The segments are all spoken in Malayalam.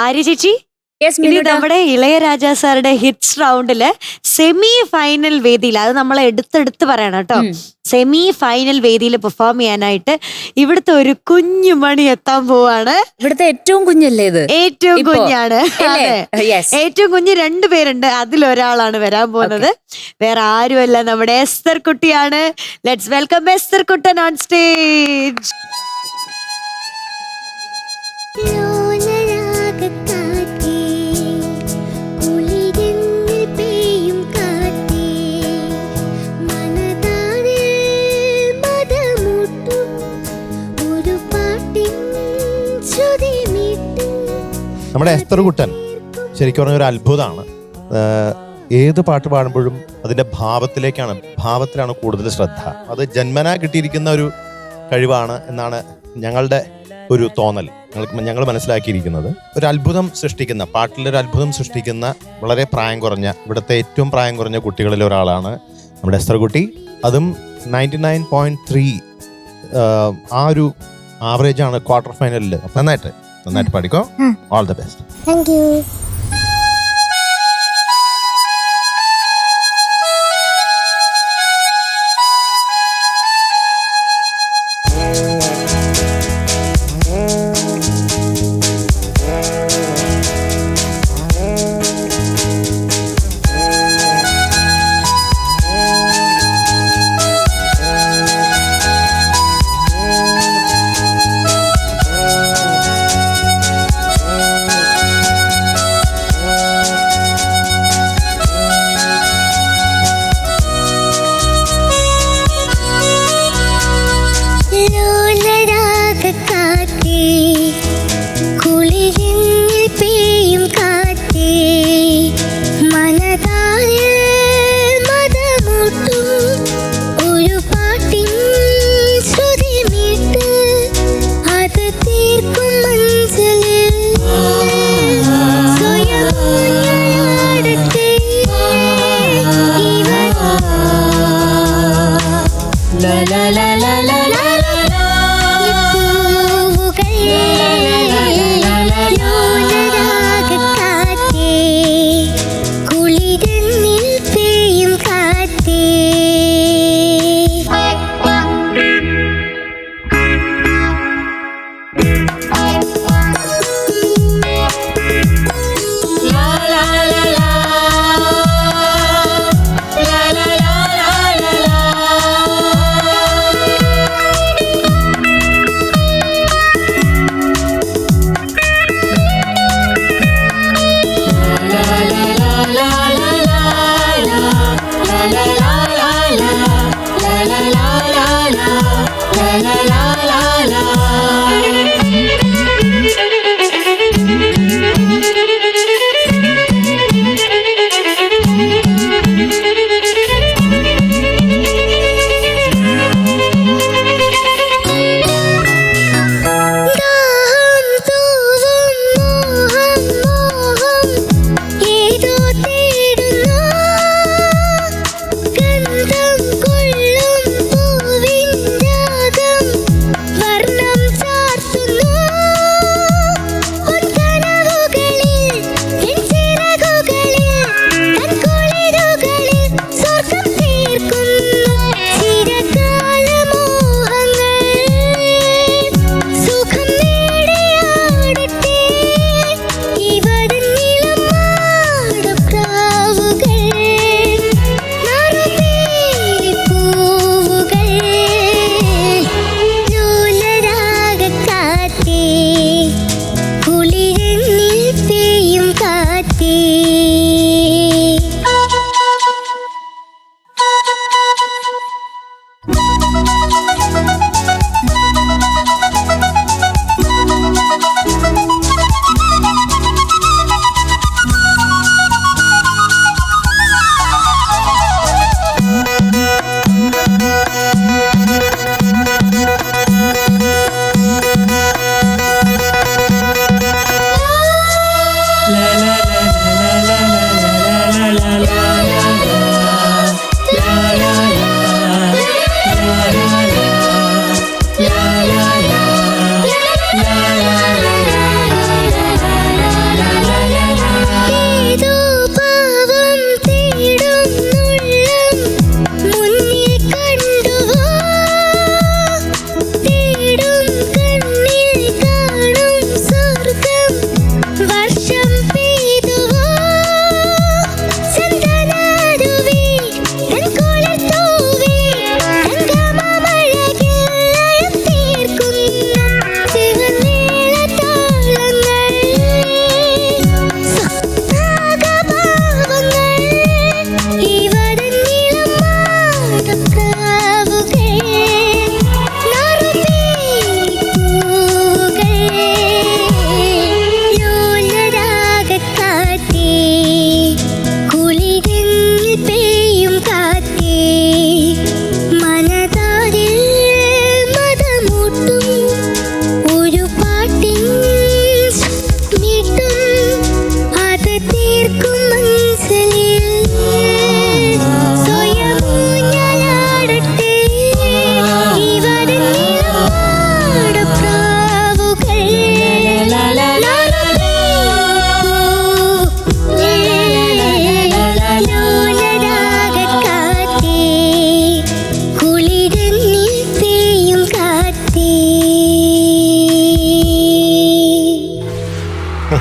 ആര്യ ചേച്ചി, ഇനി നമ്മുടെ ഇളയരാജാ സാറുടെ ഹിറ്റ്സ് റൗണ്ടില് സെമി ഫൈനൽ വേദിയിൽ, അത് നമ്മൾ എടുത്തെടുത്ത് പറയണം കേട്ടോ, സെമി ഫൈനൽ വേദിയിൽ പെർഫോം ചെയ്യാനായിട്ട് ഇവിടുത്തെ ഒരു കുഞ്ഞു മണി എത്താൻ പോവാണ്. ഇവിടുത്തെ ഏറ്റവും കുഞ്ഞല്ലേ ഇത്? ഏറ്റവും കുഞ്ഞാണ്. ഏറ്റവും കുഞ്ഞ് 2 പേരുണ്ട്, അതിലൊരാളാണ് വരാൻ പോകുന്നത്. വേറെ ആരുമല്ല, നമ്മുടെ എസ്തർ കുട്ടിയാണ്. Let's welcome Esther Kuttan on stage. നമ്മുടെ എസ്തർ കുട്ടൻ ശരിക്കും പറഞ്ഞ ഒരു അത്ഭുതമാണ്. ഏത് പാട്ട് പാടുമ്പോഴും അതിൻ്റെ ഭാവത്തിലാണ് കൂടുതൽ ശ്രദ്ധ. അത് ജന്മനാ കിട്ടിയിരിക്കുന്ന ഒരു കഴിവാണ് എന്നാണ് ഞങ്ങളുടെ ഒരു തോന്നൽ. ഞങ്ങൾ മനസ്സിലാക്കിയിരിക്കുന്നത് ഒരു അത്ഭുതം സൃഷ്ടിക്കുന്ന, പാട്ടിലൊരു അത്ഭുതം സൃഷ്ടിക്കുന്ന വളരെ പ്രായം കുറഞ്ഞ, ഇവിടുത്തെ ഏറ്റവും പ്രായം കുറഞ്ഞ കുട്ടികളിൽ ഒരാളാണ് നമ്മുടെ എസ്തർ കുട്ടി. അതും 99.3 ആ ഒരു ആവറേജാണ് ക്വാർട്ടർ ഫൈനലിൽ. നന്നായിട്ട് പാടിക്കോ. All the best. Thank you.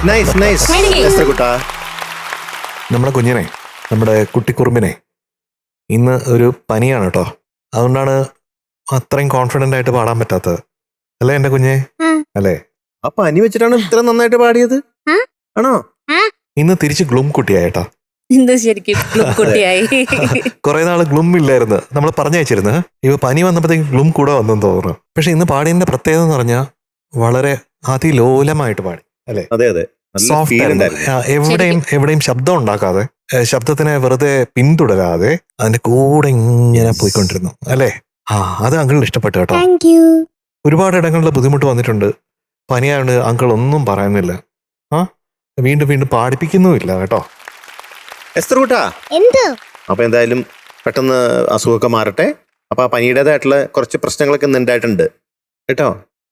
Nice nice എസ്തർകുട്ടാ. നമ്മുടെ കുഞ്ഞിനെ, നമ്മുടെ കുട്ടിക്കുറുമ്പിനെ ഇന്ന് ഒരു പനിയാണ് കേട്ടോ. അതുകൊണ്ടാണ് അത്രയും കോൺഫിഡന്റ് ആയിട്ട് പാടാൻ പറ്റാത്തത്. അല്ലേ എന്റെ കുഞ്ഞെ? അല്ലേ? ആ പനി വെച്ചിട്ടാണ് ഇത്ര നന്നായിട്ട് പാടിയത് ആണോ? ഇന്ന് തിരിച്ച് ഗ്ലൂം കുട്ടിയായിട്ടാ. ഇന്ന് ശരിക്കും കുട്ടിയായി. കുറെ നാള് ഗ്ലൂം ഇല്ലായിരുന്നു, നമ്മൾ പറഞ്ഞയച്ചിരുന്നു. ഇവ പനി വന്നപ്പോഴത്തേക്കും ഗ്ലൂം കൂടെ വന്നെന്ന് തോന്നുന്നു. പക്ഷെ ഇന്ന് പാടിയതിന്റെ പ്രത്യേകത എന്ന് പറഞ്ഞാൽ വളരെ അതിലോലമായിട്ട് പാടി. അല്ലെ? അതെ അതെ. സോഫ്റ്റ്. എവിടെയും ശബ്ദം ഉണ്ടാക്കാതെ, ശബ്ദത്തിനെ വെറുതെ പിന്തുടരാതെ അതിന്റെ കൂടെ ഇങ്ങനെ പോയിക്കൊണ്ടിരുന്നു. അല്ലേ? അത് അങ്കിളിന് ഇഷ്ടപ്പെട്ടു കേട്ടോ. ഒരുപാട് ഇടങ്ങളിൽ ബുദ്ധിമുട്ട് വന്നിട്ടുണ്ട്. പനിയായോണ്ട് അങ്കിൾ ഒന്നും പറയുന്നില്ല. വീണ്ടും വീണ്ടും പാടിപ്പിക്കുന്നുമില്ല കേട്ടോ. എസ്തർകുട്ടാ, അപ്പൊ എന്തായാലും പെട്ടെന്ന് അസുഖമൊക്കെ മാറട്ടെ. അപ്പൊ ആ പനിയുടേതായിട്ടുള്ള കുറച്ച് പ്രശ്നങ്ങളൊക്കെ ഇന്ന് ഉണ്ടായിട്ടുണ്ട് കേട്ടോ.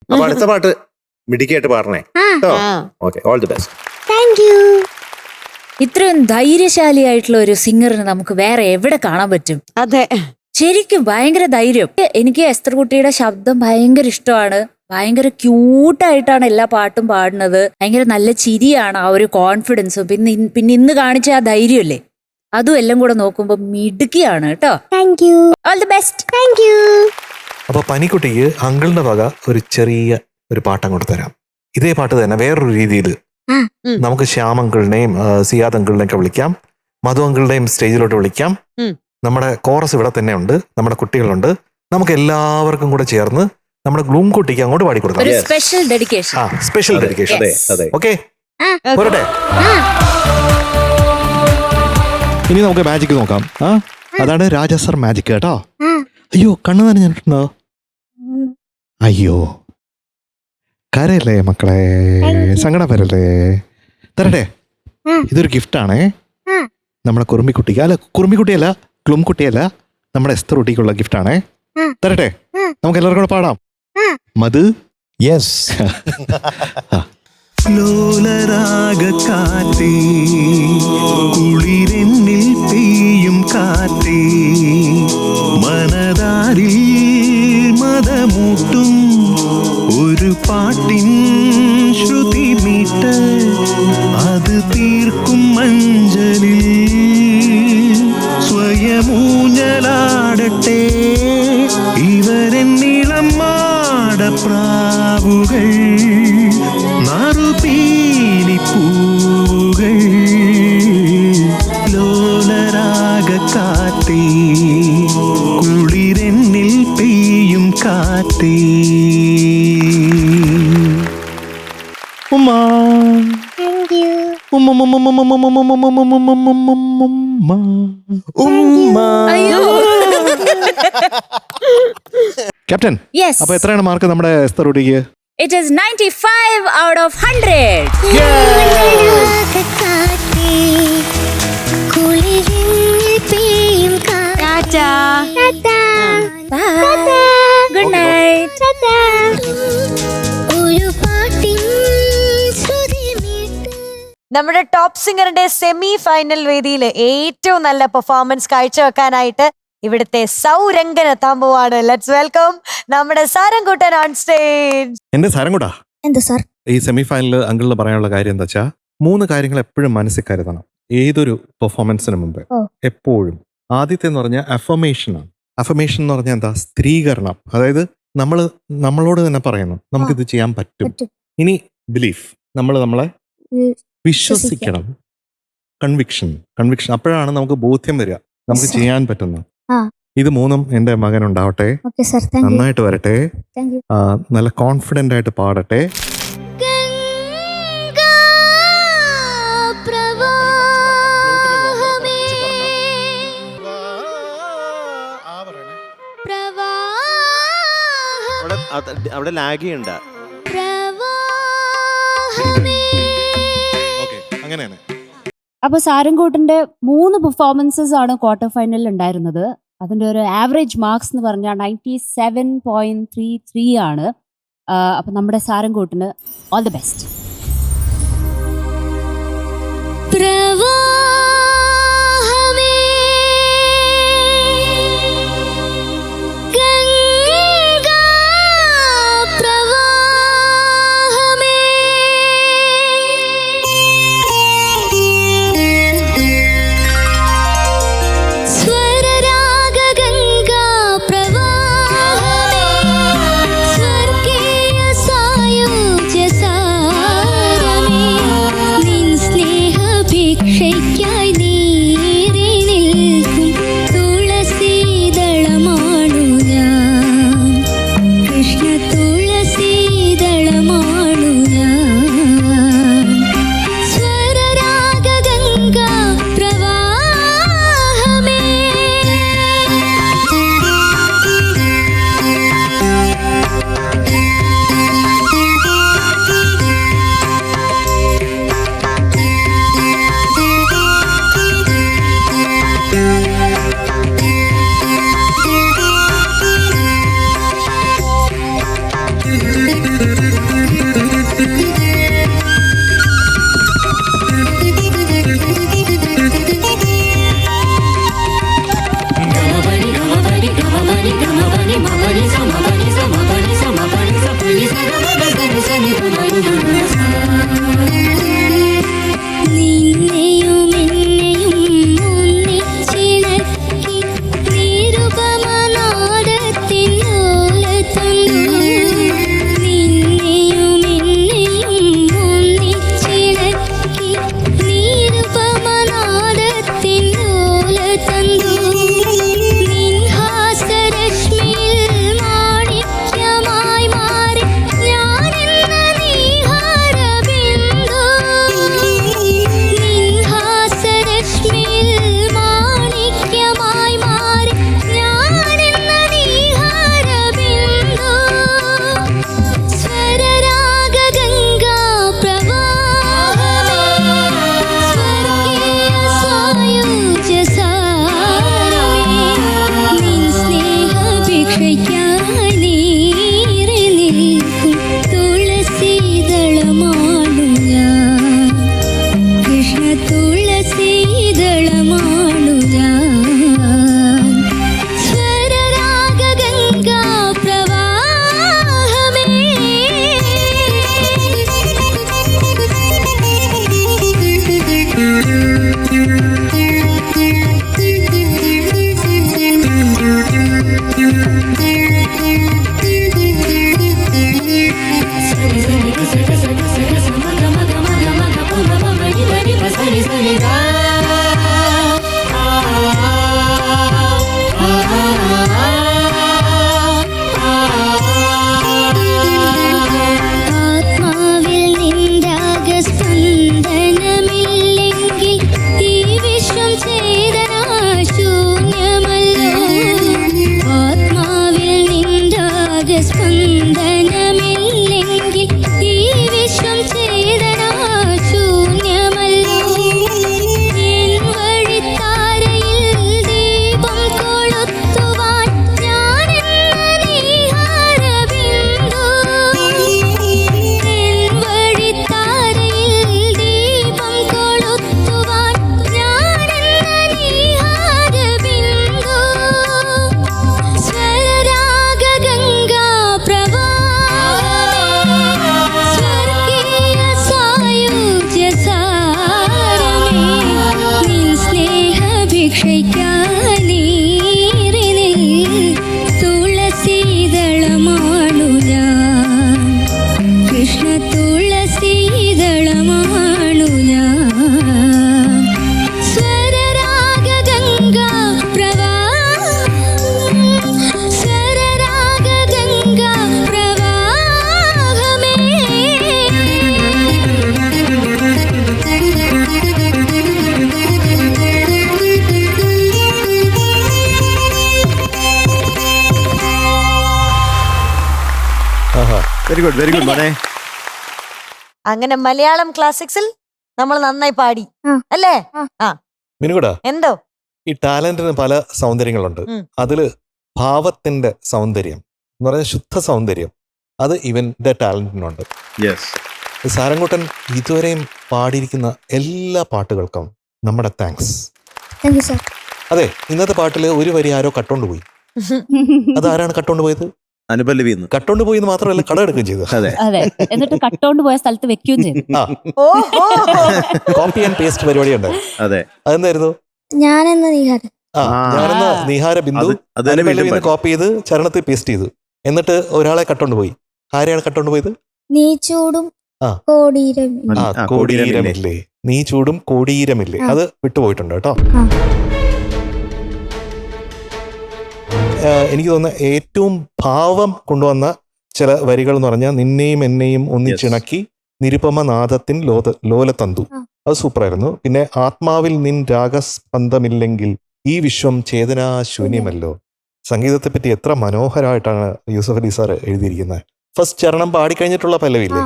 അപ്പൊ അടുത്ത പാട്ട് മിടുക്കിയായിട്ട് പാടണേ കേട്ടോ. Okay, all the best. ഇത്രയും ധൈര്യശാലിയായിട്ടുള്ള ഒരു സിംഗറിന് നമുക്ക് വേറെ എവിടെ കാണാൻ പറ്റും? അതെ, ശരിക്കും ഭയങ്കര ധൈര്യം. എനിക്ക് എസ്തർകുട്ടിയുടെ ശബ്ദം ഭയങ്കര ഇഷ്ടമാണ്. ഭയങ്കര ക്യൂട്ടായിട്ടാണ് എല്ലാ പാട്ടും പാടുന്നത്. ഭയങ്കര നല്ല ചിരിയാണ്, ആ ഒരു കോൺഫിഡൻസും. പിന്നെ ഇന്ന് കാണിച്ച ആ ധൈര്യമല്ലേ, അതും എല്ലാം കൂടെ നോക്കുമ്പോ മിടുക്കിയാണ് കേട്ടോ. All the best. അപ്പൊ പനിക്കുട്ടിക്ക് അങ്കിളിന്റെ വക ഒരു ചെറിയ ഒരു പാട്ട് അങ്ങോട്ട് തരാം. ഇതേ പാട്ട് തന്നെ വേറൊരു രീതിയിൽ നമുക്ക് ശ്യാം അങ്കിളിനെയും സിയാദ് അങ്കിളിനെയും ഒക്കെ വിളിക്കാം. മധു അങ്കിളിനെയും സ്റ്റേജിലോട്ട് വിളിക്കാം. നമ്മുടെ കോറസ് ഇവിടെ തന്നെ ഉണ്ട്, നമ്മുടെ കുട്ടികളുണ്ട്. നമുക്ക് എല്ലാവർക്കും കൂടെ ചേർന്ന് നമ്മുടെ ഗ്ലൂം കുട്ടിക്ക് അങ്ങോട്ട് പാടിക്കൊടുക്കാം. Special dedication. Special dedication. Okay, പോരട്ടെ. ഇനി നമുക്ക് മാജിക് നോക്കാം. അതാണ് രാജാ സർ മാജിക് കേട്ടോ. അയ്യോ, കണ്ണു നനഞ്ഞിട്ടുണ്ടോ? അയ്യോ, കരയല്ലേ മക്കളെ, സങ്കടം വരല്ലേ? തരട്ടെ, ഇതൊരു ഗിഫ്റ്റാണേ നമ്മുടെ കുറുമ്പിക്കുട്ടിക്ക്. അല്ല, കുറുമ്പിക്കുട്ടിയല്ല, ഗ്ലൂം കുട്ടിയല്ല, നമ്മുടെ എസ്തർ കുട്ടിക്കുള്ള ഗിഫ്റ്റാണേ. തരട്ടെ, നമുക്ക് എല്ലാവർക്കും കൂടെ പാടാം. മധു, യെസ്. ലോലരാഗ കാറ്റേ, കുളിരെന്നിൽ പെയ്യും കാറ്റേ, മനതാരിൽ മതമൂട്ടും ഒരു പാട്ടിൻ ശ്രുതി മീട്ട്, അത് തീർക്കും മഞ്ചലിൽ സ്വയമൂഞ്ഞലാടട്ടെ ഇവരെന്നിളം മാടപ്രാവുകൾ, നാറുപീലിപ്പൂവുകൾ. ലോലരാഗ കാറ്റേ, കുളിരെന്നിൽ പെയ്യും കാറ്റേ. ഉമ്മ ക്യാപ്റ്റൻ, Yes. അപ്പൊ എത്രയാണ് മാർക്ക് നമ്മുടെ എസ്തർ കുട്ടിക്ക്? It is 95 out of 100. Good night. നമ്മുടെ ടോപ്പ് സിംഗറിന്റെ സെമി ഫൈനൽ വേദിയിൽ ഏറ്റവും നല്ല പെർഫോമൻസ് കാഴ്ചവെക്കാനായിട്ട് ഇവിടുത്തെ സൗരംഗൻ എത്താൻ പോവാണ്. ലെറ്റ്സ് വെൽക്കം നമ്മുടെ സാരംകുട്ടൻ ഓൺ സ്റ്റേജ്. എന്റെ സാരംകുട്ടാ, എന്താ സാർ? ഈ സെമി ഫൈനലിൽ അങ്കിളിന് പറയാനുള്ള കാര്യം എന്താ വെച്ചാൽ, 3 കാര്യങ്ങൾ എപ്പോഴും മനസ്സിൽ കരുതണം ഏതൊരു പെർഫോമൻസിന് മുമ്പ്. എപ്പോഴും ആദ്യത്തെ എന്ന് പറഞ്ഞാൽ അഫർമേഷനാണ്. അഫർമേഷൻ എന്ന് പറഞ്ഞാൽ എന്താ? സ്ത്രീകരണം. അതായത് നമ്മളോട് തന്നെ പറയണം നമുക്കിത് ചെയ്യാൻ പറ്റും. ഇനി ബിലീഫ്, നമ്മളെ വിശ്വസിക്കണം. കൺവിക്ഷൻ. അപ്പോഴാണ് നമുക്ക് ബോധ്യം വരിക നമുക്ക് ചെയ്യാൻ പറ്റുന്ന. ഇത് 3 എന്റെ മകൻ ഉണ്ടാവട്ടെ, നന്നായിട്ട് വരട്ടെ, നല്ല കോൺഫിഡന്റ് ആയിട്ട് പാടട്ടെ. അവിടെ ലാഗ് ഉണ്ട്. അങ്ങനെയാണ്. അപ്പൊ സാരംകോട്ടിന്റെ 3 പെർഫോമൻസസ് ആണ് ക്വാർട്ടർ ഫൈനലിൽ ഉണ്ടായിരുന്നത്. അതിന്റെ ഒരു ആവറേജ് മാർക്സ് എന്ന് പറഞ്ഞാൽ 97.33 ആണ്. അപ്പൊ നമ്മുടെ സാരംകോട്ടിന് all the best. Good very good മോനെ. അങ്ങനെ മലയാളം ക്ലാസിക്സിൽ നമ്മൾ നന്നായി പാടി അല്ലേ? മിനുകൂടാ, എന്തോ ഈ ടാലന്റിന് പല സൗന്ദര്യങ്ങളുണ്ട്. അതില് ഭാവത്തിന്റെ സൗന്ദര്യം എന്ന് പറഞ്ഞാൽ ശുദ്ധ സൗന്ദര്യം, അത് ഇവന്റെ ടാലന്റിനുണ്ട്. യെസ്. സാരംകുട്ടൻ ഇതുവരെയും പാടിയിരിക്കുന്ന എല്ലാ പാട്ടുകൾക്കും നമ്മുടെ താങ്ക്സ്. അതെ, ഇന്നത്തെ പാട്ടില് ഒരു വരി ആരോ കട്ടോണ്ട് പോയി. അതാരാണ് കട്ടോണ്ട് പോയത്? അനുപല്ലവി. കട്ടോണ്ട് പോയി എന്ന് മാത്രമല്ല, കട എടുക്കുകയും ചെയ്തു. അതെ, അതെ. എന്നിട്ട് കട്ടോണ്ട് പോയ സ്ഥലത്ത് വെക്കുകയും ചെയ്തു. കോപ്പി ആൻഡ് പേസ്റ്റ് പരിപാടി ഉണ്ടായി. അതെ. അതെന്തായിരുന്നു? ഞാനെന്ന നിഹാര ബിന്ദു അനുപല്ലവിന്ന് കോപ്പി ചെയ്ത് ചരണത്തിൽ പേസ്റ്റ് ചെയ്തു. എന്നിട്ട് ഒരാളെ കട്ടോണ്ട് പോയി. ആരെയാണ് കട്ടോണ്ട് പോയത്? നീ ചൂടും കോടീരമില്ലേ, നീ ചൂടും കോടീരമില്ലേ, അത് വിട്ടുപോയിട്ടുണ്ട് കേട്ടോ. എനിക്ക് തോന്നുന്ന ഏറ്റവും ഭാവം കൊണ്ടുവന്ന ചില വരികൾ എന്ന് പറഞ്ഞാൽ, നിന്നെയും എന്നെയും ഒന്നിച്ചിണക്കി നിരുപമനാദത്തിൻ ലോലതന്തു, അത് സൂപ്പറായിരുന്നു. പിന്നെ ആത്മാവിൽ നിൻ രാഗസ്പന്ദമില്ലെങ്കിൽ ഈ വിശ്വം ചേതനാശൂന്യമല്ലോ. സംഗീതത്തെ പറ്റി എത്ര മനോഹരമായിട്ടാണ് യൂസഫ് അലി സാർ എഴുതിയിരിക്കുന്നത്. ഫസ്റ്റ് ചരണം പാടിക്കഴിഞ്ഞിട്ടുള്ള പല്ലവിയില്ലേ,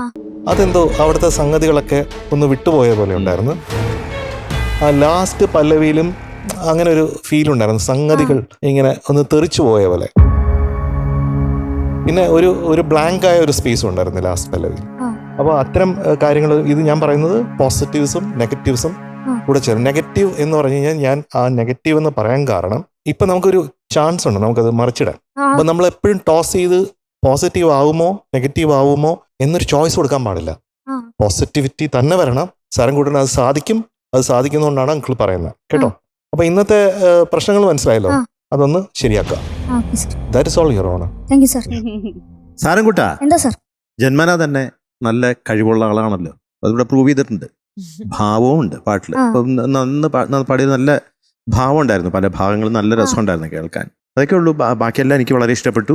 അതെന്തോ അവിടുത്തെ സംഗതികളൊക്കെ ഒന്ന് വിട്ടുപോയ പോലെ ഉണ്ടായിരുന്നു. ആ ലാസ്റ്റ് പല്ലവിയിലും അങ്ങനെ ഒരു ഫീൽ ഉണ്ടായിരുന്നു, സംഗതികൾ ഇങ്ങനെ ഒന്ന് തെറിച്ചു പോയ പോലെ. പിന്നെ ഒരു ബ്ലാങ്ക് ആയ ഒരു സ്പേസും ഉണ്ടായിരുന്നു ലാസ്റ്റ് പല്ലവിയിൽ. അപ്പോൾ അത്തരം കാര്യങ്ങൾ, ഇത് ഞാൻ പറയുന്നത് പോസിറ്റീവ്സും നെഗറ്റീവ്സും കൂടെ ചേരും. നെഗറ്റീവ് എന്ന് പറഞ്ഞു കഴിഞ്ഞാൽ, ഞാൻ ആ നെഗറ്റീവ് എന്ന് പറയാൻ കാരണം, ഇപ്പൊ നമുക്കൊരു ചാൻസ് ഉണ്ട് നമുക്കത് മറിച്ചിടാൻ. അപ്പൊ നമ്മൾ എപ്പോഴും ടോസ് ചെയ്ത് പോസിറ്റീവ് ആവുമോ നെഗറ്റീവ് ആവുമോ എന്നൊരു ചോയ്സ് കൊടുക്കാൻ പാടില്ല. പോസിറ്റിവിറ്റി തന്നെ വരണം. സാരംകുട്ടൻ അത് സാധിക്കും, അത് സാധിക്കുന്നതുകൊണ്ടാണ് അങ്കിൾ പറയുന്നത് കേട്ടോ. അപ്പൊ ഇന്നത്തെ പ്രശ്നങ്ങൾ മനസ്സിലായല്ലോ, അതൊന്ന് ശരിയാക്കാം. That is all your honour. സാരംകുട്ട എന്താ സർ? ജന്മന തന്നെ നല്ല കഴിവുള്ള ആളാണല്ലോ, അതിവിടെ പ്രൂവ് ചെയ്തിട്ടുണ്ട്. ഭാവവും ഉണ്ട് പാട്ടിൽ. പാടിയത് നല്ല ഭാവം ഉണ്ടായിരുന്നു, പല ഭാഗങ്ങളും നല്ല രസമുണ്ടായിരുന്നു കേൾക്കാൻ. അതൊക്കെ ഉള്ളൂ. ബാക്കിയെല്ലാം എനിക്ക് വളരെ ഇഷ്ടപ്പെട്ടു.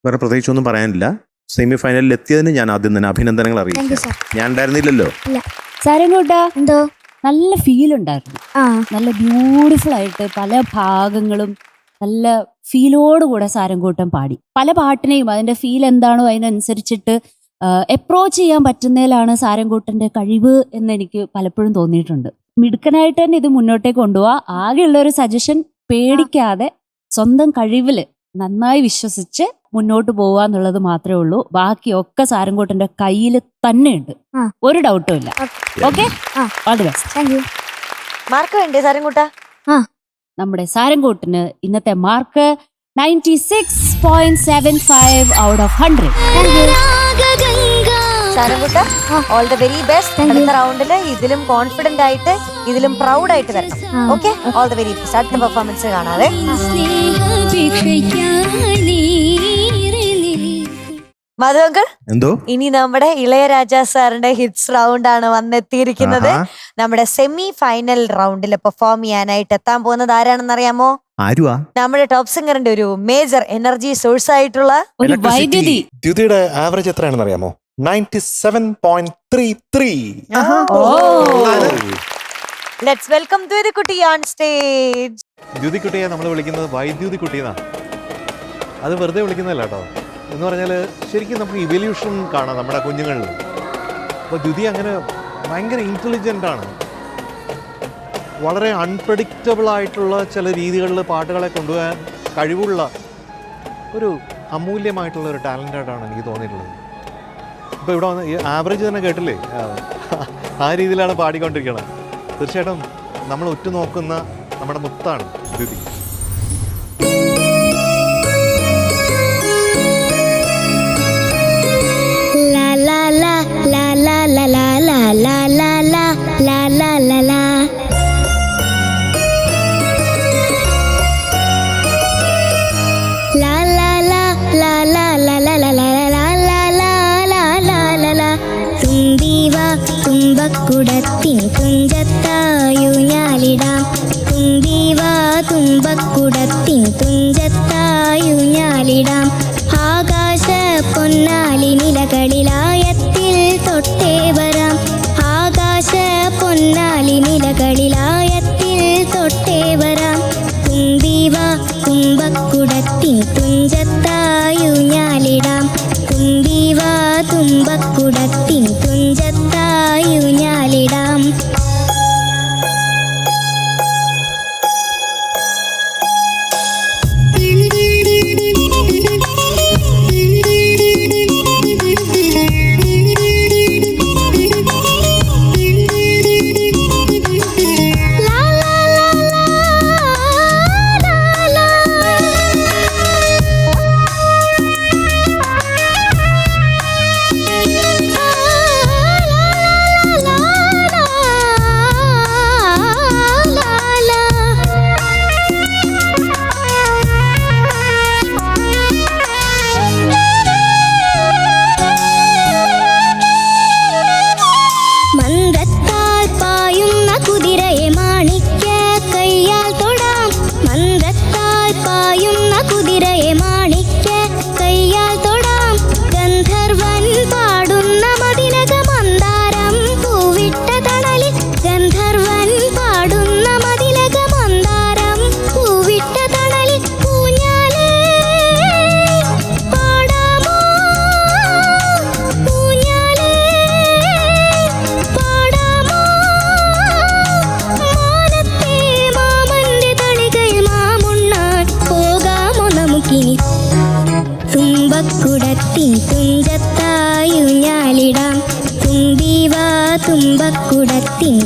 വേറെ പ്രത്യേകിച്ചൊന്നും പറയാനില്ല. സെമി ഫൈനലിൽ എത്തിയതിന് ഞാൻ ആദ്യം തന്നെ അഭിനന്ദനങ്ങൾ അറിയിക്കാം. ഞാൻ ഉണ്ടായിരുന്നില്ലല്ലോ. സാരംകുട്ട എന്തോ നല്ല ഫീൽ ഉണ്ടായിരുന്നു. നല്ല ബ്യൂട്ടിഫുൾ ആയിട്ട് പല ഭാഗങ്ങളും നല്ല ഫീലോടുകൂടെ സാരംകൂട്ടൻ പാടി. പല പാട്ടിനെയും അതിന്റെ ഫീൽ എന്താണോ അതിനനുസരിച്ചിട്ട് അപ്രോച്ച് ചെയ്യാൻ പറ്റുന്നതിലാണ് സാരംകൂട്ടന്റെ കഴിവ് എന്ന് എനിക്ക് പലപ്പോഴും തോന്നിയിട്ടുണ്ട്. മിടുക്കനായിട്ട് തന്നെ ഇത് മുന്നോട്ടേക്ക് കൊണ്ടുപോവാ. ആകെയുള്ള ഒരു സജഷൻ, പേടിക്കാതെ സ്വന്തം കഴിവില് നന്നായി വിശ്വസിച്ച് മുന്നോട്ട് പോവുക എന്നുള്ളത് മാത്രമേ ഉള്ളൂ. ബാക്കിയൊക്കെ സാരംകൂട്ടന്റെ കയ്യിൽ തന്നെയുണ്ട്, ഒരു ഡൗട്ടും ഇല്ല. Okay, all the best. Mark വേണ്ടേ സാരംകൂട്ട? നമ്മുടെ സാരംകൂട്ടിന് ഇന്നത്തെ മാർക്ക് 96.75 ഔട്ട് ഓഫ് 100. സാരംകുട്ട, ഓൾ ദ വെരി ബെസ്റ്റ്. അടുത്ത റൗണ്ടില് ഇതിലും കോൺഫിഡന്റ് ആയിട്ട്, ഇതിലും പ്രൗഡ് ആയിട്ട് വരണം. Okay, all the very best. അടുത്ത പെർഫോമൻസ് കാണാതെ. മധു അങ്കിൾ, എന്തോ ഇനി നമ്മുടെ ഇളയരാജ സാറിന്റെ ഹിറ്റ്സ് റൗണ്ട് ആണ് വന്നെത്തിയിരിക്കുന്നത്. നമ്മുടെ സെമി ഫൈനൽ റൗണ്ടിൽ പെർഫോം ചെയ്യാനായിട്ട് എത്താൻ പോകുന്നത് ആരാണെന്ന് അറിയാമോ? ആരുവാ? നമ്മുടെ ടോപ്പ് സിംഗറിന്റെ ഒരു മേജർ എനർജി സോഴ്സ് ആയിട്ടുള്ള ഒരു വൈദ്യുതി. ദ്യുതിയുടെ ആവറേജ് എത്രയാണെന്ന് അറിയാമോ? 97.33. ലെറ്റ്സ് വെൽക്കം ദ്യുതികുട്ടി ഓൺ സ്റ്റേജ്. ദ്യുതിക്കുട്ടിയെ നമ്മൾ വിളിക്കുന്നത് വൈദ്യുതി കുട്ടിയെന്നാണ്. അത് വെറുതെ വിളിക്കുന്നതല്ല കേട്ടോ. എന്ന് പറഞ്ഞാൽ ശരിക്കും നമുക്ക് ഇവല്യൂഷൻ കാണാം നമ്മുടെ കുഞ്ഞുങ്ങളിൽ. അപ്പോൾ ദ്യുതി അങ്ങനെ ഭയങ്കര ഇൻ്റലിജൻ്റ് ആണ്. വളരെ അൺപ്രഡിക്റ്റബിൾ ആയിട്ടുള്ള ചില രീതികളിൽ പാട്ടുകളെ കൊണ്ടുപോകാൻ കഴിവുള്ള ഒരു അമൂല്യമായിട്ടുള്ള ഒരു ടാലൻ്റായിട്ടാണ് എനിക്ക് തോന്നിയിട്ടുള്ളത്. ഇപ്പോൾ ഇവിടെ വന്ന് ഈ ആവറേജ് തന്നെ കേട്ടില്ലേ, ആ രീതിയിലാണ് പാടിക്കൊണ്ടിരിക്കുന്നത്. തീർച്ചയായിട്ടും നമ്മൾ ഉറ്റുനോക്കുന്ന നമ്മുടെ മുത്താണ് ദ്യുതി. തുമ്പക്കുടത്തിൻ തുഞ്ചത്തായുഞ്ഞാലിടാം, തുമ്പീവാ തുമ്പക്കുടത്തിൻ തുഞ്ചത്തായുഞ്ഞാലിടാം. ആകാശ പൊന്നാലി നിലകളിലായത്തിൽ തൊട്ടേ വരാം, ആകാശ പൊന്നാലി നിലകളിലായത്തിൽ തൊട്ടേ വരാം. തുമ്പീവാ തുമ്പക്കുടത്തിൻ തുഞ്ചത്തായുഞ്ഞാലിടാം, തുമ്പീവാ തുമ്പ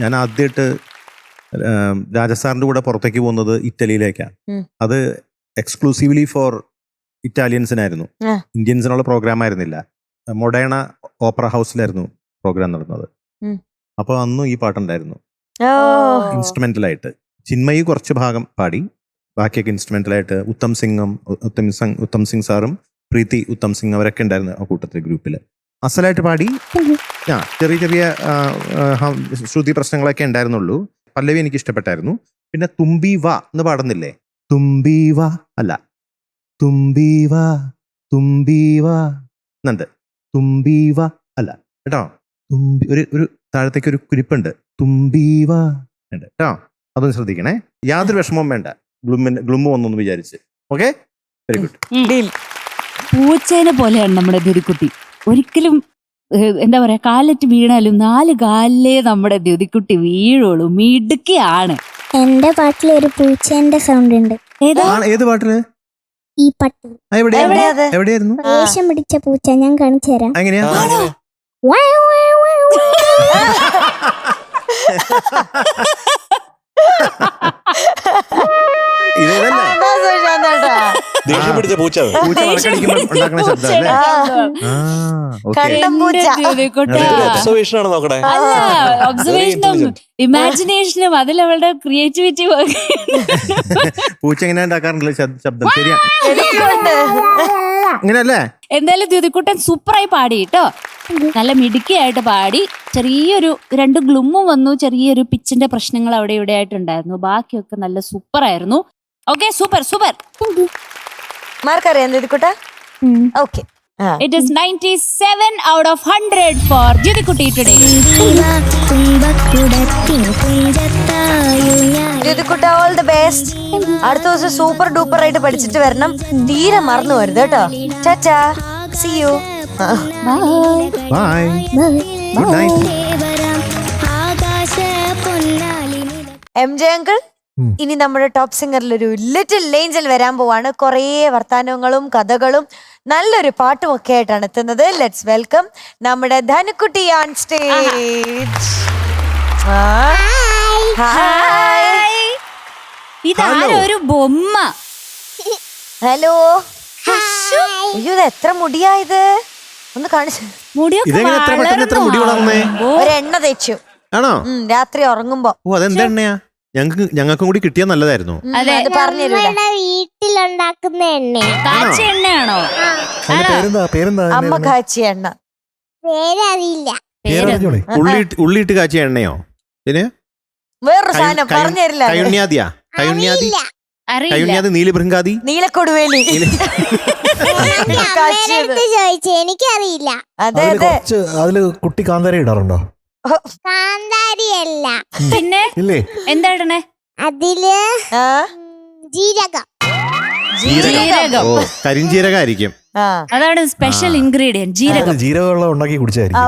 ഞാൻ ആദ്യമായിട്ട് രാജസാറിന്റെ കൂടെ പുറത്തേക്ക് പോകുന്നത് ഇറ്റലിയിലേക്കാണ്. അത് എക്സ്ക്ലൂസീവ്ലി ഫോർ ഇറ്റാലിയൻസിനായിരുന്നു. ഇന്ത്യൻസിനുള്ള പ്രോഗ്രാം ആയിരുന്നില്ല. മൊഡേണ ഓപ്പറ ഹൗസിലായിരുന്നു പ്രോഗ്രാം നടന്നത്. അപ്പോൾ അന്നും ഈ പാട്ടുണ്ടായിരുന്നു ഇൻസ്ട്രുമെന്റലായിട്ട്. ചിന്മയി കുറച്ച് ഭാഗം പാടി, ബാക്കിയൊക്കെ ഇൻസ്ട്രുമെന്റലായിട്ട് ഉത്തം സിംഗ് സാറും പ്രീതി ഉത്തം സിംഗ് അവരൊക്കെ ഉണ്ടായിരുന്നു ആ കൂട്ടത്തിൽ ഗ്രൂപ്പിൽ. അസലായിട്ട് പാടി. ചെറിയ ചെറിയ ശ്രുതി പ്രശ്നങ്ങളൊക്കെ ഉണ്ടായിരുന്നുള്ളൂ. പല്ലവി എനിക്ക് ഇഷ്ടപ്പെട്ടായിരുന്നു. പിന്നെ തുമ്പി വാ എന്ന് പാടുന്നില്ലേ? തുമ്പി വാ അല്ല, തുമ്പി വാ തുമ്പി വാ എന്നുണ്ട്. തുമ്പി വാ അല്ല കേട്ടോ. തുമ്പി ഒരു താഴത്തേക്ക് ഒരു കുരിപ്പുണ്ട്. തുമ്പി വാ ഉണ്ട് കേട്ടോ. അതൊന്ന് ശ്രദ്ധിക്കണേ. യാതൊരു വിഷമവും വേണ്ട. ഗ്ലുമ്മ് വന്നു വിചാരിച്ച്. Okay, very good. പൂച്ചേനെ പോലെയാണ് നമ്മുടെ ദ്യുതിക്കുട്ടി. ഒരിക്കലും എന്താ പറയാ, കാലറ്റ് വീണാലും 4 കാലിലേ നമ്മുടെ ദ്യുതിക്കുട്ടി വീഴുള്ളൂ. മിടുക്കിയാണ്. എന്റെ പാട്ടിൽ ഒരു പൂച്ചേന്റെ സൗണ്ട് ഉണ്ട്. ഏത് പാട്ടില്? ഈ പാട്ടിൽ. എവിടെയായിരുന്നു? വേഷം പിടിച്ച പൂച്ച. ഞാൻ കാണിച്ചു തരാം. എങ്ങനെയാ? ദേഷ്യം പിടിച്ച പൂച്ച പൂച്ച വളക്കടിക്കുമ്പോൾ ഉണ്ടാക്കുന്ന ശബ്ദം അല്ലേ? ഒബ്സർവേഷൻ ആണ് നോക്കണേ. അല്ല, ഒബ്സർവേഷനും ഇമാജിനേഷനും അതിലവളുടെ ക്രിയേറ്റിവിറ്റി പൂച്ച എങ്ങനെ ഉണ്ടാക്കാറുണ്ടല്ലോ ശബ്ദം. ശരിയാ, ഇങ്ങനെയല്ലേ? എന്തായാലും ദ്യുതിക്കുട്ടൻ സൂപ്പറായി പാടി കേട്ടോ. നല്ല മിടുക്കിയായിട്ട് പാടി. ചെറിയൊരു 2 ഗ്ലുമ്മും വന്നു. ചെറിയൊരു പിച്ചിന്റെ പ്രശ്നങ്ങൾ അവിടെ ഇവിടെ ആയിട്ടുണ്ടായിരുന്നു. ബാക്കിയൊക്കെ നല്ല സൂപ്പറായിരുന്നു. Okay, super super. മാർക്കറിയാം ദ്യുതിക്കുട്ട. Okay, It is 97 out of 100 for ദ്യുതിക്കുട്ടി today. ദ്യുതിക്കുട്ട, ഓൾ ദി ബെസ്റ്റ്. അടുത്ത ദിവസം സൂപ്പർ ഡൂപ്പർ ആയിട്ട് പഠിച്ചിട്ട് വരണം. തീരെ മറന്നു വരുത് കേട്ടോ. Tata, see you. Bye, good night. MJ uncle, ഇനി നമ്മുടെ ടോപ്പ് സിംഗറിൽ ഒരു ലിറ്റിൽ ഏഞ്ചൽ വരാൻ പോവാണ്. കുറേ വർത്താനങ്ങളും കഥകളും നല്ലൊരു പാട്ടും ഒക്കെ ആയിട്ടാണ് എത്തുന്നത്. ലെറ്റ്സ് വെൽക്കം നമ്മുടെ ധനുക്കുട്ടി ഓൺ സ്റ്റേജ്. ഇതാരോ ഒരു ബൊമ്മ. ഹലോ. അയ്യോ, ഇത് എത്ര മുടിയായത്, ഒന്ന് കാണിച്ചു. ഇതെങ്ങനെ എത്ര പെട്ടെന്ന് എത്ര മുടി വളർന്നേ? ഒരു എണ്ണ തേച്ചു. ആണോ? രാത്രി ഉറങ്ങുമ്പോ. ഓ, അതെന്താ എണ്ണയാ? ഞങ്ങൾക്കും കൂടി കിട്ടിയാൽ നല്ലതായിരുന്നു. അത് പറഞ്ഞുതരൂല. വീട്ടിലുണ്ടാക്കുന്ന എണ്ണ. കാച്ചി എണ്ണയാണോ? അമ്മ കാച്ചിയ എണ്ണ. പേരറിയില്ല. ഉള്ളിയിട്ട് കാച്ചിയ എണ്ണയോ? പിന്നെ വേറൊരു സാധനം പറഞ്ഞുതരില്ല. കയുണ്യാദിയാ? കയുണ്യാദി, കയുണ്യാദി, നീലബൃങ്കാദി, നീലക്കൊടുവേലി. ചോദിച്ചു, എനിക്കറിയില്ല. അതെ അതെ. അതില് കുട്ടി കാന്താരി ഇടാറുണ്ടോ? കാന്താരിയല്ല. പിന്നെ ഇല്ലേ? എന്താ ഇടണേ? അതില് ജീരകം. ജീരകം. ഓ, കരിഞ്ജീരകായിരിക്കും. അതാണ് സ്പെഷ്യൽ ഇൻഗ്രീഡിയന്റ്, ജീരകം. ജീരകവെള്ളം ഉണ്ടാക്കി കുടിച്ചായിരിക്കും.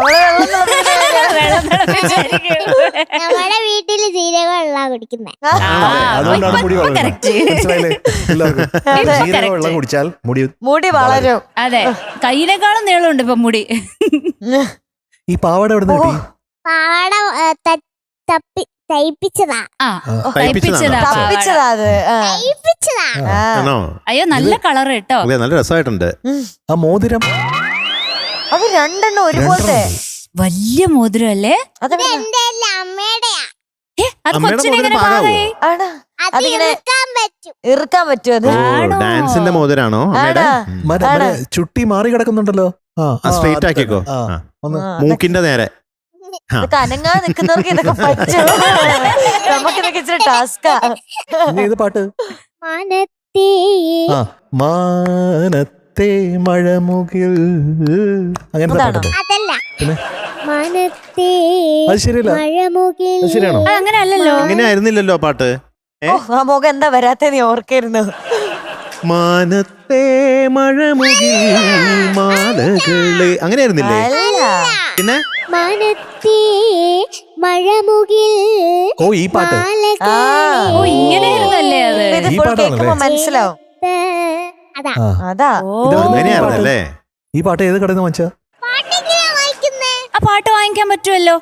നമ്മുടെ വീട്ടില് ജീരകം വെള്ളം കുടിക്കുന്നേ. അതുകൊണ്ടാണ് മുടി വളരുന്നത്. മനസ്സിലായില്ലേ എല്ലാവർക്കും? ജീരകവെള്ളം കുടിച്ചാൽ മുടി വളരും. അതെ, കയ്യിനേക്കാളും നീളമുണ്ട് ഇപ്പൊ മുടി. ഈ പാവാട എവിടെ നിന്ന് കിട്ടി? പാവാട തയ്പ്പിച്ചതാ. അയ്യോ, നല്ല കളർ കേട്ടോ. നല്ല രസമായിട്ടുണ്ട്. ആ മോതിരം അത് 2 ഒരുപോലത്തെ വലിയ മോതിരം അല്ലേ? അത് എന്റെ അമ്മയുടെയാ. അത് കൊച്ചിനെ ഇറുക്കാൻ പറ്റും. അത് ഡാൻസിന്റെ മോതിരാണോ? ചുട്ടി മാറി കിടക്കുന്നുണ്ടല്ലോ. സ്ട്രെയിറ്റ് ആക്കിക്കോ. മൂക്കിന്റെ നേരെ. അനങ്ങാ നിക്കുന്നവർക്ക് ഇതൊക്കെ പറ്റും. നമുക്കിതൊക്കെ ഇച്ചിരി ടാസ്കാ. ഏത് പാട്ട്? മാനത്തെ മഴമുകിൽ, അങ്ങനത്തെ പാട്ട്. അത് ശരിയല്ല. ശരിയാണോ? അങ്ങനെ അല്ലല്ലോ. അങ്ങനെ ആയിരുന്നില്ലല്ലോ പാട്ട്. ആ മുഖം എന്താ വരാത്ത നീ ഓർക്കായിരുന്നു. മാനത്തെ മഴമുകിൽ മാലകളെ, അങ്ങനെ ആയിരുന്നില്ലേ? പിന്നെ ഓ, ഈ പാട്ട് ഇങ്ങനെയായിരുന്നല്ലേ അത്? ഇത് ഫുൾ കേൾക്കുമ്പോ മനസ്സിലാവും. അതാ അങ്ങനെയായിരുന്നല്ലേ? ഈ പാട്ട് ഏത് കടന്ന് വാങ്ങിച്ചാ? ആ പാട്ട് വാങ്ങിക്കാൻ പറ്റുമല്ലോ.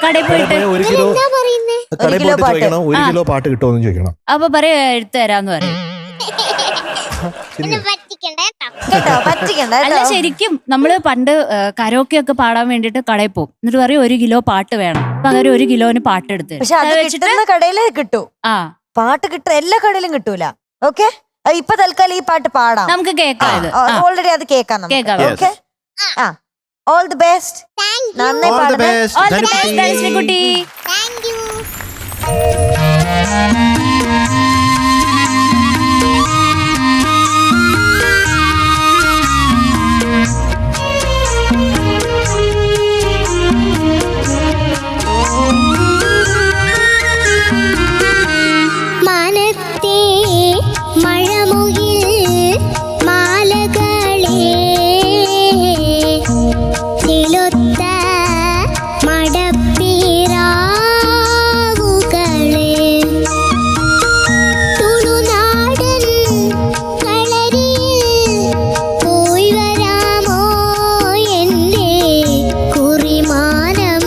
കടയിൽ പോയിട്ട് ഒരു കിലോ എന്താ പറയുന്നേ? കടയിൽ കിലോ പോയിട്ട് പാട്ട്. ചോദിക്കണം, ഒരു കിലോ പാട്ട് കിട്ടുമെന്ന് ചോദിക്കണം. അപ്പൊ പറയാ എടുത്തു തരാന്ന് പറയും. എന്നെ പറ്റിക്കണ്ട കേട്ടോ. കേട്ടോ പറ്റിക്കണ്ട അല്ല കേട്ടോ. ശരിക്കും നമ്മള് പണ്ട് കരോക്കെ ഒക്കെ പാടാൻ വേണ്ടിട്ട് കടയിൽ പോകും. എന്നിട്ട് പറയും 1 കിലോ പാട്ട് വേണം. അപ്പൊ അങ്ങനെ 1 കിലോന് പാട്ട് എടുത്ത് പക്ഷെ അത് കിട്ടുന്ന കടയിലേ കിട്ടൂ. ആ പാട്ട് കിട്ടുന്ന എല്ലാ കടയിലും കിട്ടൂല. ഓക്കെ, ഇപ്പൊ തൽക്കാലം ഈ പാട്ട് പാടാം. നമുക്ക് കേൾക്കാം ഇത്. ഓൾറെഡി അത് കേൾക്കാം. കേൾക്കാം. ഓക്കെ, ആ all the best. Thank you. നന്നായി All the പാടണേ. best. All the ധനുക്കുട്ടി. best, ധനുശ്രീകുട്ടി. Thank you. മനത്തേ മഴമുകിൽ മാലകളെ ചിലൊത്ത മടപ്പിറാവുകളെ തുളുനാടൻ കളരിയിൽ പോയി വരാമോ എൻ്റെ കുറിമാനം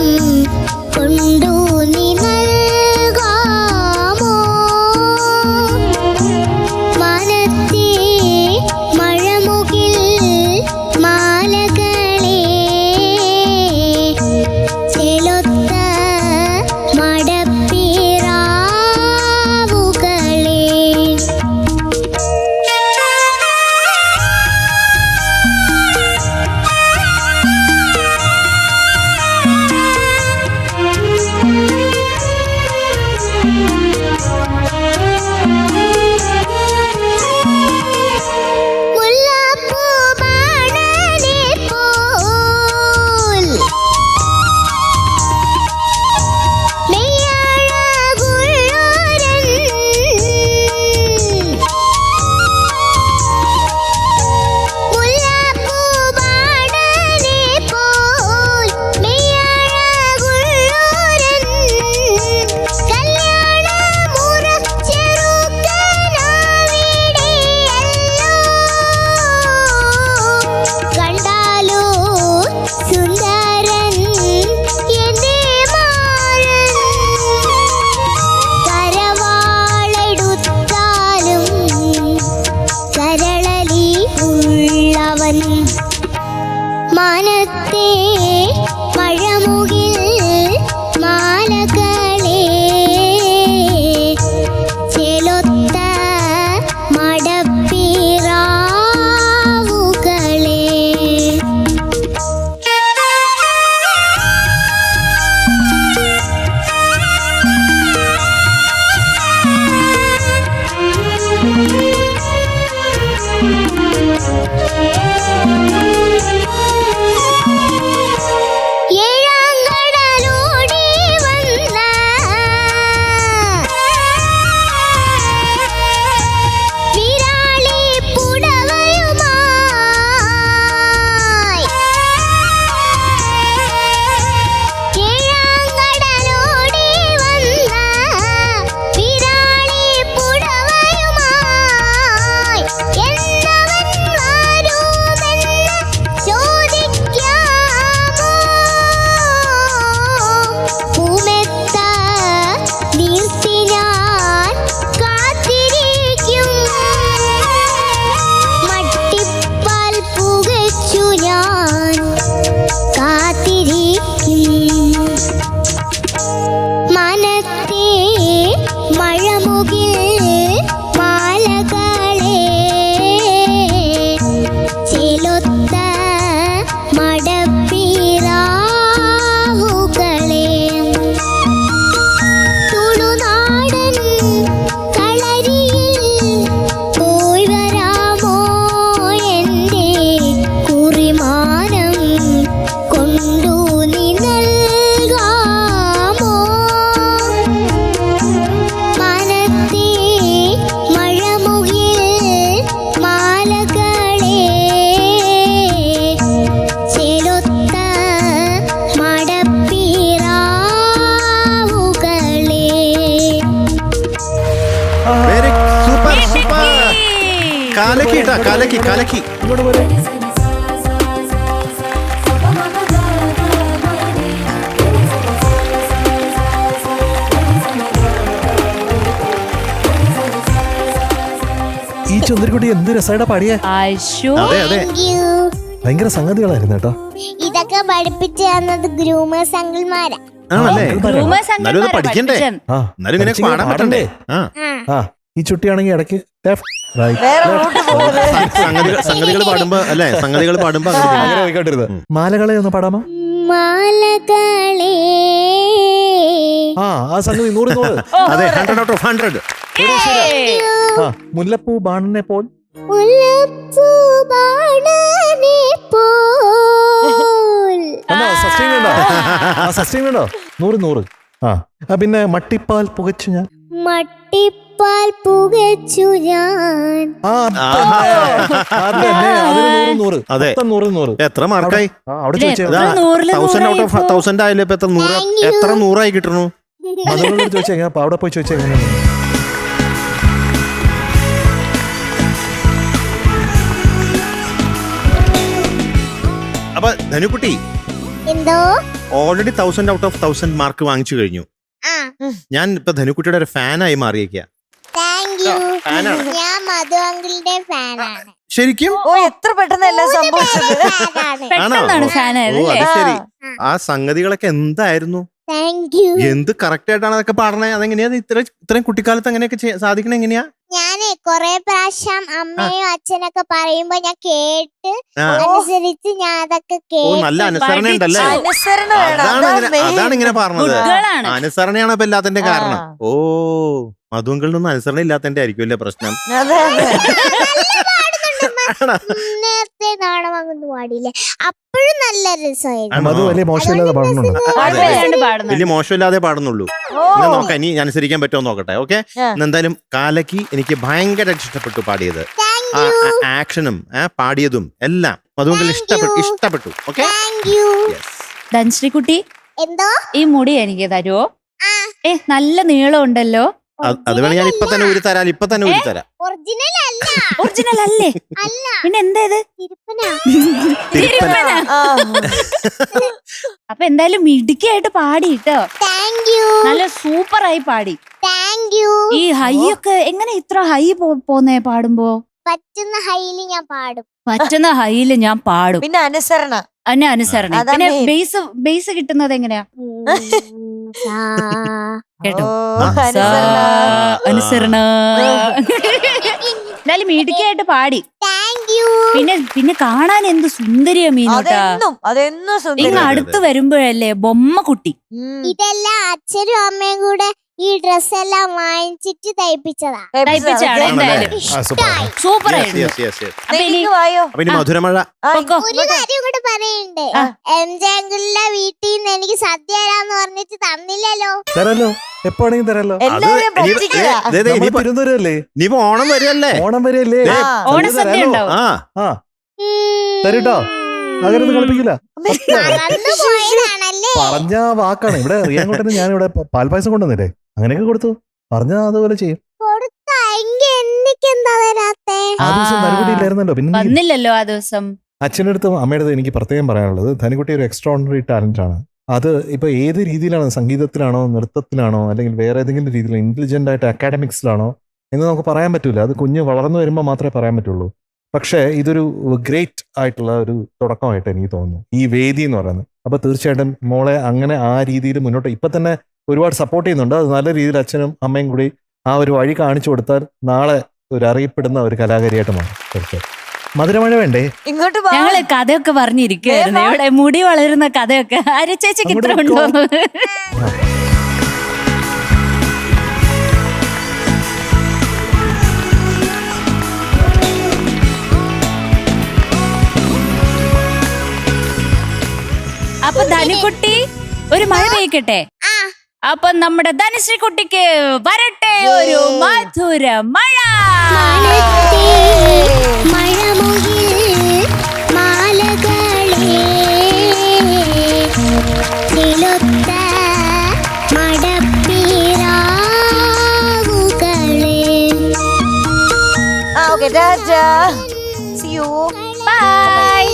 കൊണ്ടു നീ നൽകാമോ മനത്തേ മഴമുകിൽ മാലകളെ ചെലൊത്ത മടപ്പിറാവുകളെ മുല്ലപ്പൂവാണനെ പോൽ മുല്ലപ്പൂവാണനെ പോൽ മെയ്യഴകുള്ളോരൻ കല്യാണമുറച്ചെറുക്കനാവിടെയല്ലോ കണ്ടാലോ സുന്ദരൻ എന്റെ മാരൻ കരവാളെടുത്താലും കരളലി ഉള്ളവൻ മാനത്തെ മഴമുകിൽ മാലകളെ ചെലൊത്ത മടപ്പിറാവുകളെ ഏഴാങ്കടലോടി വന്ന വിരാളി പുടവയുമായി ഏഴാങ്കടലോടി വന്ന വിരാളി പുടവയുമായി എന്നവൻ വരുമെന്ന് ചോദിക്കാമോ പൂമെത്ത നീർത്തി ഞാൻ കാത്തിരിക്കും മട്ടിപ്പാൽ പുകച്ചു ഞാൻ കാത്തിരിക്കും മനത്തെ മഴമുകിൽ മാലകളെ ചെലൊത്ത മടപ്പിറാവുകളെ തുളുനാടൻ കളരിയിൽ പോയി വരാമോ എൻ്റെ കുറിമാനം കൊണ്ടു നീ നൽകാമോ മനത്തേ മഴമുകിൽ മാലകളെ ചെലൊത്ത മടപ്പിറാവുകളെ Very super, super. കലക്കി ട്ടാ, കലക്കി കലക്കി. ചുന്ദരിക്കുട്ടി എന്ത് രസമായിട്ടാ പാടിയേ. അയ്യോ അതെ അതെ Thank you. ഭയങ്കര സംഗതികളായിരുന്നു കേട്ടോ. ഇതൊക്കെ പഠിപ്പിച്ചു തന്നത് ഗ്രൂമേഴ്സ് അങ്കിൾമാരാ. ആണല്ലേ groomers എന്നാലും ഇത് പഠിക്കണ്ടേ ആ എന്നാലും ഇങ്ങനെ പഠിച്ചിങ്ങനെ പാടാൻ പറ്റണ്ടേ ആ ആ ഈ ചുട്ടിയാണെങ്കിൽ ഇടയ്ക്ക് left, right, വേറെ left. റൂട്ട് പോകുന്നത്. സംഗതികൾ പാടുമ്പോ അല്ലേ സംഗതികൾ പാടുമ്പോ അങ്ങനെ ചെയ്യും. അങ്ങനെ പോയിക്കൊണ്ടിരുന്നത്. മാലകളെ ഒന്ന് പാടാമോ? മാലകളെ ആ സംഗതി 100. അതെ 100 out of 100. ആ മുല്ലപ്പൂ ബാണനെ പോൽ. മുല്ലപ്പൂ ബാണനെ പോൽ. സസ്റ്റൈൻ ഉണ്ടോ? ആ സസ്റ്റൈൻ ഉണ്ടോ? 100. ആ പിന്നെ മട്ടിപ്പാൽ പുകച്ചു ഞാൻ. മട്ടിപ്പാൽ പുകച്ചു ഞാൻ. അതന്നെ അതിന് 100. അതെ. 100. എത്ര മാർക്കായി അവിടെ ചോദിച്ചേ. ഇതാ, 1000 out of 1000 ആയാലും ഇപ്പൊ എത്ര 100 Thank you. എത്ര 100 ആയി കിട്ടണു. അതുകൊണ്ട് ചോദിച്ചേ അപ്പൊ അവിടെ പോയി ചോദിച്ചേ എങ്ങനെയാണ്. അപ്പൊ ധനുക്കുട്ടി എന്തോ ഓൾറെഡി 1000 out of 1000 മാർക്ക് വാങ്ങിച്ചു കഴിഞ്ഞു. ആ ഞാൻ ഇപ്പൊ ധനുക്കുട്ടിയുടെ ഒരു ഫാനായി മാറിയേക്ക. Thank you. ഫാനാണ്. ഞാൻ മധു അങ്കിളിന്റെ ഫാനാണ്. ശരിക്കും ഓ എത്ര പെട്ടെന്ന് എല്ലാം സംഭവിച്ചത്. ഫാനാണ്. പെട്ടെന്നാണ് ഫാൻ ആയത് ഓ അല്ലേ? അത് ശരി. ആ സംഗതികളൊക്കെ എന്തായിരുന്നു, താങ്ക് യു. എന്ത് കറക്റ്റ് ആയിട്ടാണ് അതൊക്കെ പാടണേ? അതെങ്ങനെയാ ഇത്രയും കുട്ടിക്കാലത്ത് അങ്ങനെയൊക്കെ സാധിക്കണേ എങ്ങനെയാ? ഞാന് കൊറേ പ്രാവശ്യം അമ്മയും അച്ഛനൊക്കെ പറയുമ്പോ ഞാൻ കേട്ട് ആ. അനുസരിച്ച് ഞാൻ അതൊക്കെ ഓ നല്ല കേട്ട് അനുസരണ ഉണ്ടല്ലേ. അനുസരണ വേണം. അതാണ് ഇങ്ങനെ പറഞ്ഞത്. ഗുഡ്ഗേളാണ്. അനുസരണയാണ് ഇപ്പൊ എല്ലാത്തിന്റെ കാരണം. ആ. ഓ മധുങ്കളിലൊന്നും അനുസരണ ഇല്ലാത്തതിന്റെ ആയിരിക്കും അല്ലേ പ്രശ്നം? അതെ അതെ. നേരത്തെ നാടകമൊന്നും പാടിയില്ലേ, അപ്പോഴും നല്ല രസമായിരുന്നു. അത് വലിയ മോശമില്ലാതെ പാടുന്നുണ്ട്. കുഴപ്പമില്ലാണ്ട് പാടുന്നുണ്ട്. വലിയ മോശമില്ലാതെ പാടുന്നുള്ളൂ. ഓ. ഇന്ന് നോക്കാം, ഇനി അനുസരിക്കാൻ പറ്റുമോ നോക്കട്ടെ. ഓക്കെ, ആ. എന്തായാലും കാലക്കി എനിക്ക് ഭയങ്കര ഇഷ്ടപ്പെട്ടു പാടിയത്. ആക്ഷനും പാടിയതും എല്ലാം മധുങ്കൾ ഇഷ്ടപ്പെട്ടു. Okay, thank you. ധൻശ്രീകുട്ടി എന്തോ ഈ മുടി എനിക്ക് തരുമോ? ആ നല്ല നീളം ഉണ്ടല്ലോ. അത് വേണം ഞാൻ ഇപ്പൊ തന്നെ ഊരി തരാം. ഒറിജിനൽ അല്ല. ഒറിജിനൽ അല്ലേ? അല്ല പിന്നെ എന്താ ഇത്? തിരുപ്പനാ. തിരുപ്പന. ആ. അപ്പൊ എന്തായാലും മിടുക്കിയായിട്ട് പാടി കേട്ടോ. Thank you. നല്ല സൂപ്പറായി പാടി. Thank you. ഈ ഹൈ ഒക്കെ എങ്ങനെ ഇത്ര ഹൈ പോന്നേ പാടുമ്പോ? പറ്റുന്ന ഹൈല് ഞാൻ പാടും. പറ്റുന്ന ഹൈയില് ഞാൻ പാടും. പിന്നെ അനുസരണ. അന്നെ അനുസരണം. അതാ പിന്നെ main. ബേസ് കിട്ടുന്നത് എങ്ങനെയാ? സാ. കേട്ടോ? ഓ, അനുസരണ. അനുസരണ. എന്നാലും മിടുക്കിയായിട്ട് പാടി. Thank you. പിന്നെ കാണാൻ എന്ത് സുന്ദരിയാ മീനോട്ടാ. അതെന്നും സുന്ദരി. ഇങ്ങ് അടുത്ത് വരുമ്പോഴല്ലേ ബൊമ്മ കുട്ടി. ഉം. ഇതെല്ലാം അച്ഛനും അമ്മയും കൂടെ ഈ ഡ്രസ് എല്ലാം വാങ്ങിച്ചിട്ട് തയ്പ്പിച്ചതാ. തയ്പ്പിച്ചാണ് എന്തായാലും. ഇഷ്ടായി. സൂപ്പറായിരുന്നു. Yes. അപ്പൊ ഇനി എനിക്ക് വായോ. അപ്പൊ ഇനി മധുരമഴ. ആ, പൊക്കോ. ഒരു കാര്യം കൂടെ പറയുന്നുണ്ട്. എംജെ അങ്കിളിന്റെ വീട്ടിൽ നിന്ന് എനിക്ക് സദ്യ തരാന്ന് പറഞ്ഞിട്ട് തന്നില്ലല്ലോ. തരാലോ, എപ്പോഴാണെങ്കിലും തരാലോ. എല്ലാവരെയും പറ്റിക്കലാ. നമ്മൾ തിരുവനന്തപുരമല്ലേ, ഇനിയിപ്പോ ഓണം വരികയല്ലേ? ഓണം വരെയല്ലേ. ആ. ഓണസദ്യ ഉണ്ടാവും. ആ തരട്ടോ, അങ്ങനെ കളിപ്പിക്കില്ല. മറന്നു പോയതാണല്ലേ. പറഞ്ഞ വാക്കാണ്. ഇവിടെ റിയാങ്കോട്ടന് ഞാൻ ഇവിടെ പാൽപ്പായസം കൊണ്ടുവന്നില്ലേ, അങ്ങനെയൊക്കെ കൊടുത്തു. പറഞ്ഞ അതുപോലെ ചെയ്യും. കൊടുത്ത എങ്കി എനിക്കെന്താ തരാത്തെ? ആ ദിവസം ധനുക്കുട്ടി ഇല്ലായിരുന്നല്ലോ. പിന്നെ നീ- വന്നില്ലല്ലോ ആ ദിവസം. അച്ഛൻ്റെ അടുത്തും അമ്മയുടെ അടുത്തും എനിക്ക് പ്രത്യേകം പറയാനുള്ളത്, ധനുക്കുട്ടി ഒരു എക്സ്ട്രാ ഓർഡിനറി ടാലന്റ് ആണ്. അത് ഇപ്പൊ ഏത് രീതിയിലാണ്, സംഗീതത്തിലാണോ നൃത്തത്തിലാണോ അല്ലെങ്കിൽ വേറെ ഏതെങ്കിലും രീതിയിൽ ഇന്റലിജന്റ് ആയിട്ട് അക്കാഡമിക്സിലാണോ എന്ന് നമുക്ക് പറയാൻ പറ്റൂല. അത് കുഞ്ഞ് വളർന്നു വരുമ്പോൾ മാത്രമേ പറയാൻ പറ്റുള്ളൂ. പക്ഷേ ഇതൊരു ഗ്രേറ്റ് ആയിട്ടുള്ള ഒരു തുടക്കമായിട്ട് എനിക്ക് തോന്നുന്നു ഈ വേദി എന്ന് പറയുന്നത്. അപ്പൊ തീർച്ചയായിട്ടും മോളെ അങ്ങനെ ആ രീതിയിൽ മുന്നോട്ട് ഇപ്പൊ തന്നെ ഒരുപാട് സപ്പോർട്ട് ചെയ്യുന്നുണ്ട്. അത് നല്ല രീതിയിൽ അച്ഛനും അമ്മയും കൂടി ആ ഒരു വഴി കാണിച്ചു കൊടുത്താൽ നാളെ ഒരു അറിയപ്പെടുന്ന ഒരു കലാകാരിയായിട്ട് മാറും. തീർച്ചയായിട്ടും. മധുരമഴ വേണ്ടേ? ഇങ്ങോട്ട് വാ. ഞങ്ങള് കഥയൊക്കെ പറഞ്ഞിരിക്കുവായിരുന്നു. വേഗം. ഇവിടെ മുടി വളരുന്ന കഥയൊക്കെ. അരച്ചേച്ചിക്ക് ഇത്ര അങ്ങോട്ട് ഉണ്ടോ? അപ്പൊ ധനുക്കുട്ടി ഒരു മഴ പെയ്ക്കട്ടെ. ആ അപ്പൊ നമ്മുടെ ധനുശ്രീ കുട്ടിക്ക് വരട്ടെ ഒരു മധുര മഴ. മണത്തേ മഴമുകിൽ മാലകളെ നിലൊത്ത മടപ്പീരാവുകളെ. ആ ഓക്കെ. See you. ബൈ.